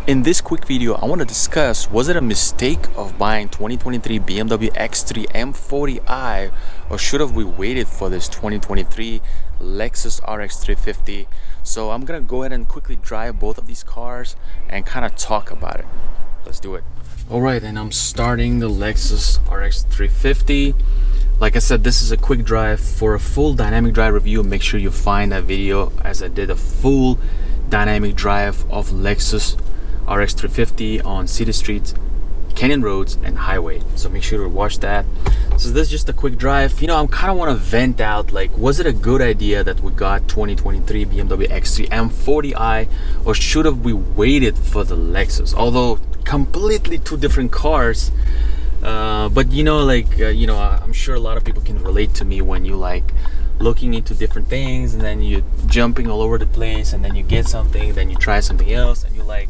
In this quick video, I want to discuss, was it a mistake of buying 2023 BMW X3 M40i, or should have we waited for this 2023 Lexus RX350? So I'm gonna go ahead and quickly drive both of these cars and kind of talk about it. Let's do it. Alright, and I'm starting the Lexus RX350. Like I said, this is a quick drive. For a full dynamic drive review, make sure you find that video, as I did a full dynamic drive of Lexus RX350 on city streets, canyon roads, and highway. So make sure to watch that. So this is just a quick drive. You know, I'm kind of want to vent out, like, was it a good idea that we got 2023 BMW X3 M40i, or should have we waited for the Lexus? Although completely two different cars, but you know, like, I'm sure a lot of people can relate to me when you like looking into different things and then you jumping all over the place, and then you get something, then you try something else, and you're like,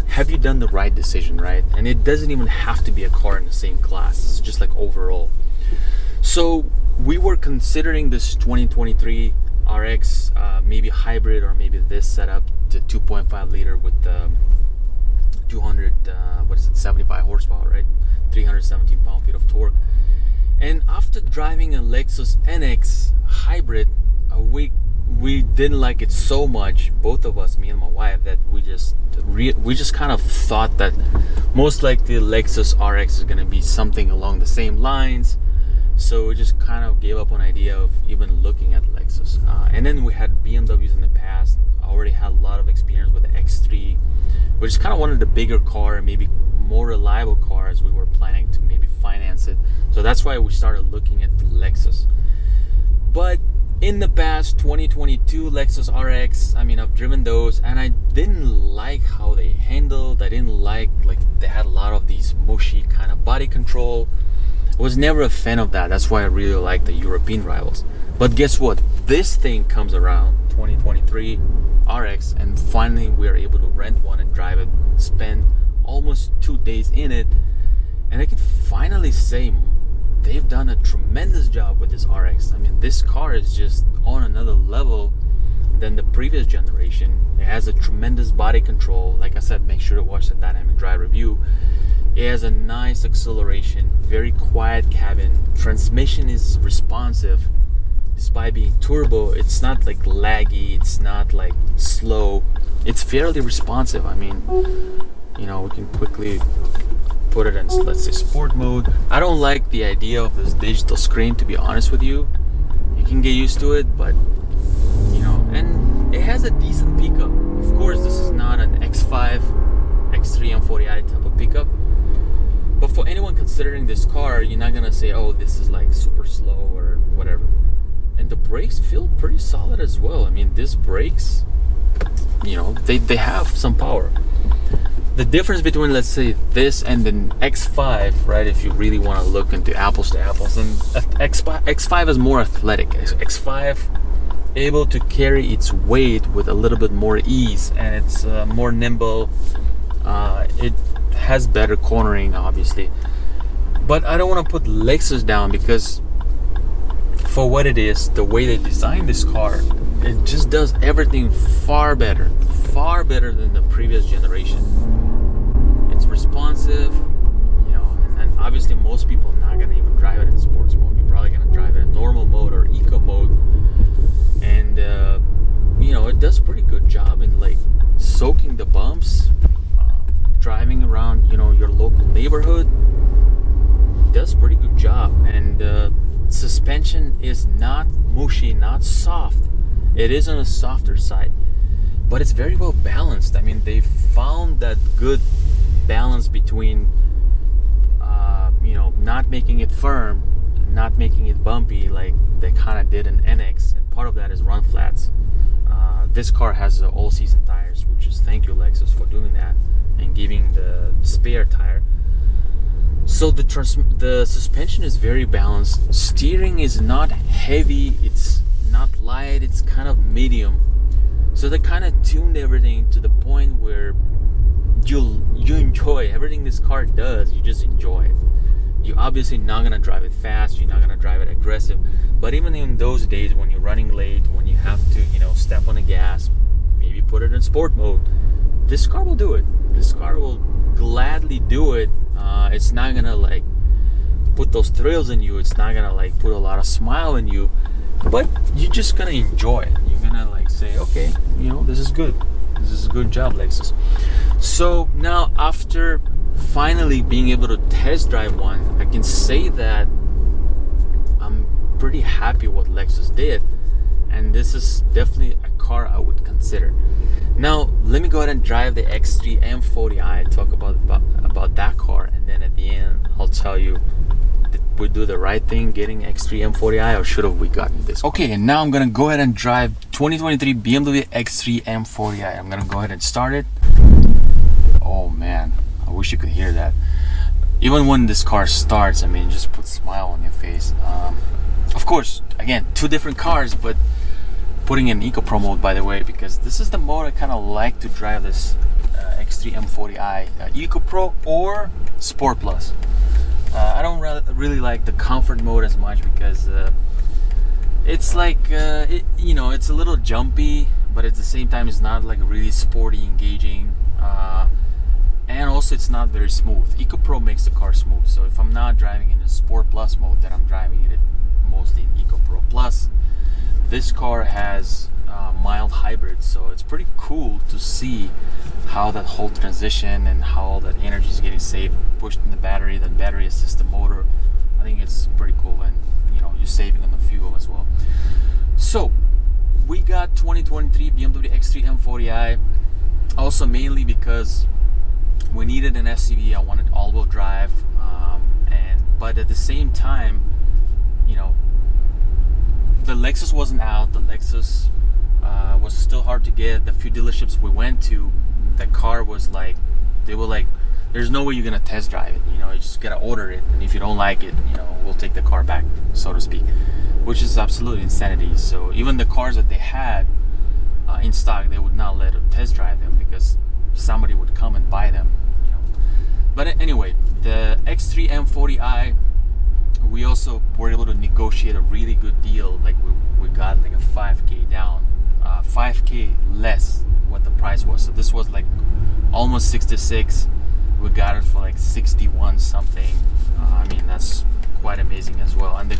have you done the right decision, right? And it doesn't even have to be a car in the same class. It's just like overall. So we were considering this 2023 RX, maybe hybrid, or maybe this setup, the 2.5 liter with the 75 horsepower, right? 317 pound-feet of torque. And after driving a Lexus NX hybrid, we didn't like it so much, both of us, me and my wife, that we just kind of thought that most likely Lexus RX is going to be something along the same lines. So we just kind of gave up on idea of even looking at Lexus. And then we had BMWs in the past. I already had a lot of experience with the X3. We just kind of wanted a bigger car, maybe more reliable car, as we were planning to maybe finance it. So that's why we started looking at the Lexus. But in the past, 2022 Lexus RX, I mean, I've driven those and I didn't like how they handled. I didn't like they had a lot of these mushy kind of body control. I was never a fan of that. That's why I really like the European rivals. But guess what? This thing comes around, 2023 RX, and finally we're able to rent one and drive it, spend almost 2 days in it, and I can finally say they've done a tremendous job with this RX. I mean, this car is just on another level than the previous generation. It has a tremendous body control. Like I said, make sure to watch the dynamic drive review. It has a nice acceleration, very quiet cabin. Transmission is responsive. Despite being turbo, it's not like laggy, it's not like slow. It's fairly responsive. I mean, you know, we can quickly put it in, let's say, sport mode. I don't like the idea of this digital screen, to be honest with you. You can get used to it, but you know, and it has a decent pickup. Of course, this is not an X3 M40i type of pickup, but for anyone considering this car, you're not gonna say, oh, this is like super slow or whatever. And the brakes feel pretty solid as well. I mean, these brakes, you know, they have some power. The difference between, let's say, this and the X5, right, if you really want to look into apples to apples, and X5 is more athletic. X5 able to carry its weight with a little bit more ease, and it's more nimble. It has better cornering, obviously. But I don't want to put Lexus down, because for what it is, the way they designed this car, it just does everything far better than the previous generation. It's responsive, you know, and obviously most people are not gonna even drive it in sports mode. You're probably gonna drive it in normal mode or eco mode, and you know, it does pretty good job in like soaking the bumps, driving around, you know, your local neighborhood. It does pretty good job, and suspension is not mushy, not soft. It is on a softer side, but it's very well balanced. I mean, they found that good balance between you know, not making it firm, not making it bumpy like they kind of did in NX, and part of that is run flats. This car has all-season tires, which is, thank you Lexus for doing that and giving the spare tire. So the suspension is very balanced. Steering is not heavy, it's not light, it's kind of medium. So they kind of tuned everything to the point where you enjoy everything this car does. You just enjoy it. You're obviously not gonna drive it fast, you're not gonna drive it aggressive, but even in those days when you're running late, when you have to, you know, step on the gas, maybe put it in sport mode, this car will do it. This car do it, it's not gonna like put those thrills in you. It's not gonna like put a lot of smile in you, but you're just gonna enjoy it. You're gonna like say, okay, you know, this is good. This is a good job, Lexus. So now, after finally being able to test drive one, I can say that I'm pretty happy what Lexus did, and this is definitely a car I would consider. Now let me go ahead and drive the X3 M40i, talk about that car, and then at the end I'll tell you, did we do the right thing getting X3 M40i, or should have we gotten this car? Okay, and now I'm gonna go ahead and drive 2023 BMW X3 M40i. I'm gonna go ahead and start it. Oh man, I wish you could hear that. Even when this car starts, I mean, just put a smile on your face. Of course, again, two different cars, but putting in Eco Pro mode, by the way, because this is the mode I kind of like to drive this X3 M40i, Eco Pro or Sport Plus. I don't really like the comfort mode as much, because it's like you know, it's a little jumpy, but at the same time it's not like really sporty, engaging, and also it's not very smooth. Eco Pro makes the car smooth, so if I'm not driving in the Sport Plus mode, then I'm driving it mostly in Eco Pro. Plus, this car has mild hybrid, so it's pretty cool to see how that whole transition and how all that energy is getting saved, pushed in the battery, then battery assisted motor. I think it's pretty cool, and you know, you're saving on the fuel as well. So we got 2023 BMW X3 M40i, also mainly because we needed an SUV. I wanted all-wheel drive, but at the same time, you know, the Lexus wasn't out. The Lexus was still hard to get. The few dealerships we went to, the car was like, they were like, there's no way you're gonna test drive it. You know, you just gotta order it, and if you don't like it, you know, we'll take the car back, so to speak, which is absolutely insanity. So even the cars that they had in stock, they would not let them test drive them, because somebody would come and buy them. You know. But anyway, the X3 M40i, we also were able to negotiate a really good deal. Like we got like a 5K down, 5K less what the price was. So this was like almost 66. We got it for like 61 something. I mean, that's quite amazing as well. And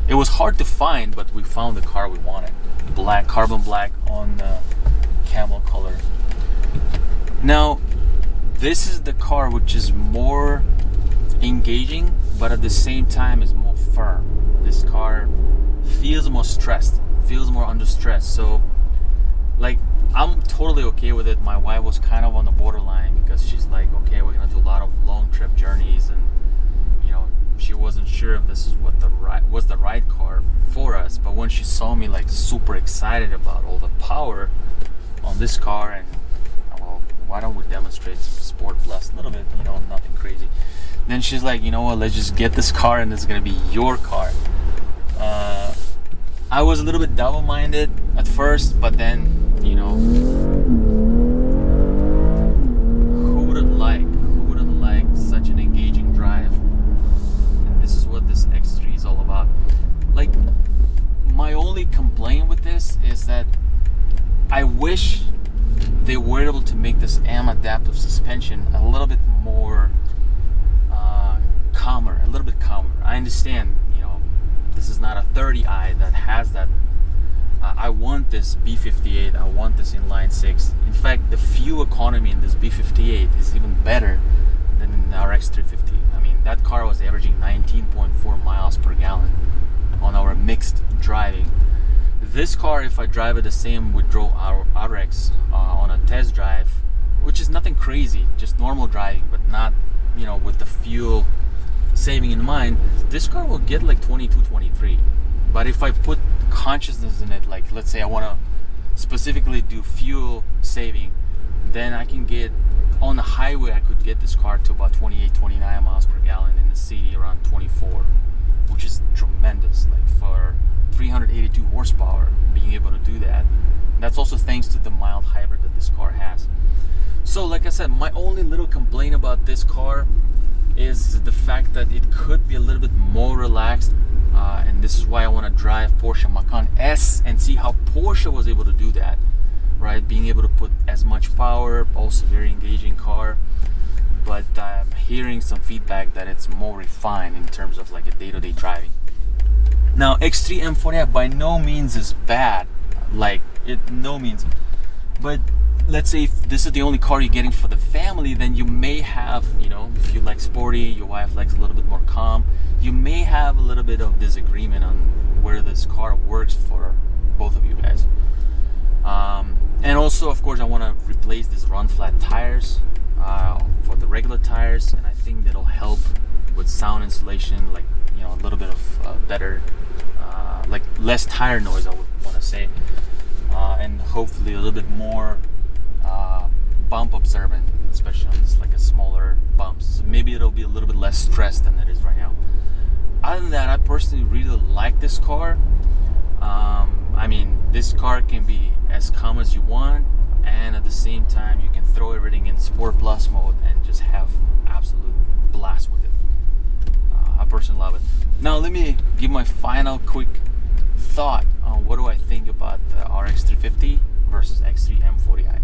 it was hard to find, but we found the car we wanted. Black, carbon black on camel color. Now, this is the car which is more engaging, but at the same time is more firm. This car feels more stressed, feels more under stress. So like, I'm totally okay with it. My wife was kind of on the borderline, because she's like, okay, we're gonna do a lot of long trip journeys, and you know, she wasn't sure if this is what was the right car for us. But when she saw me like super excited about all the power on this car, and well, why don't we demonstrate some Sport Plus a little bit, you know, nothing crazy. Then she's like, you know what, let's just get this car, and it's gonna be your car. I was a little bit double-minded at first, but then, you know, who wouldn't like such an engaging drive? And this is what this X3 is all about. Like, my only complaint with this is that I wish they were able to make this AM adaptive suspension a little bit more calmer, a little bit calmer. I understand, you know, this is not a 30i that has that. I want this B58, I want this inline 6. In fact, the fuel economy in this B58 is even better than in the RX350. I mean, that car was averaging 19.4 miles per gallon on our mixed driving. This car, if I drive it the same we drove our RX on a test drive, which is nothing crazy, just normal driving, but not, you know, with the fuel saving in mind, this car will get like 22, 23. But if I put consciousness in it, like let's say I want to specifically do fuel saving, then I can get on the highway, I could get this car to about 28, 29 miles per gallon, in the city around 24, which is tremendous. Like for 382 horsepower, being able to do that. That's also thanks to the mild hybrid that this car has. So like I said, my only little complaint about this car is the fact that it could be a little bit more relaxed, and this is why I want to drive Porsche Macan S and see how Porsche was able to do that, right? Being able to put as much power, also very engaging car. But here hearing some feedback that it's more refined in terms of like a day-to-day driving. Now, X3 M40i by no means is bad, like no means. But let's say if this is the only car you're getting for the family, then you may have, you know, if you like sporty, your wife likes a little bit more calm, you may have a little bit of disagreement on where this car works for both of you guys. And also, of course, I want to replace these run flat tires for the regular tires, and I think that'll help with sound insulation, like, you know, a little bit of better, like less tire noise, I would want to say, and hopefully a little bit more bump observant, especially on this like a smaller bumps. So maybe it'll be a little bit less stressed than it is right now. Other than that, I personally really like this car. I mean, this car can be as calm as you want, and at the same time you can throw everything in Sport Plus mode and just have absolute blast with it. I personally love it. Now let me give my final quick thought on what do I think about the RX350 versus X3 M40i.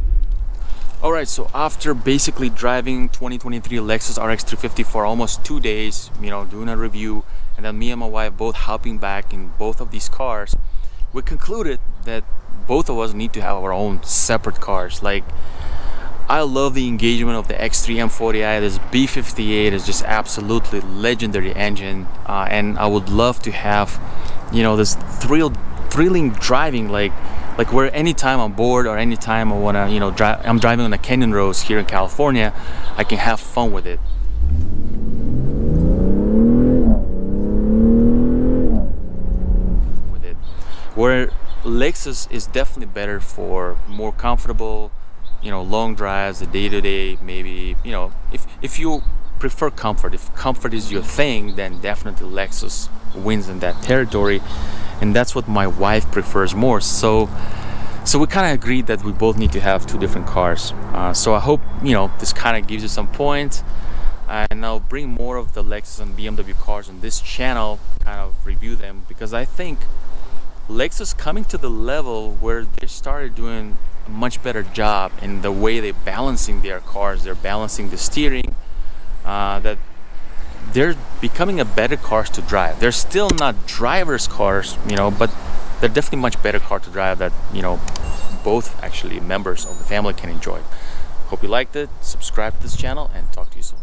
Alright, so after basically driving 2023 Lexus RX350 for almost 2 days, you know, doing a review, and then me and my wife both hopping back in both of these cars, we concluded that both of us need to have our own separate cars. Like, I love the engagement of the X3 M40i. This B58 is just absolutely legendary engine, and I would love to have, you know, this thrilling driving, like where anytime I'm bored or anytime I want to, you know, I'm driving on the canyon roads here in California, I can have fun with it. Where Lexus is definitely better for more comfortable, you know, long drives, the day-to-day, maybe, you know, if you prefer comfort, if comfort is your thing, then definitely Lexus wins in that territory, and that's what my wife prefers more. So we kind of agreed that we both need to have two different cars. So I hope, you know, this kind of gives you some points, and I'll bring more of the Lexus and BMW cars on this channel, kind of review them, because I think Lexus coming to the level where they started doing a much better job in the way they're balancing their cars, they're balancing the steering, that they're becoming a better cars to drive. They're still not driver's cars, you know, but they're definitely much better car to drive that, you know, both actually members of the family can enjoy. Hope you liked it. Subscribe to this channel and talk to you soon.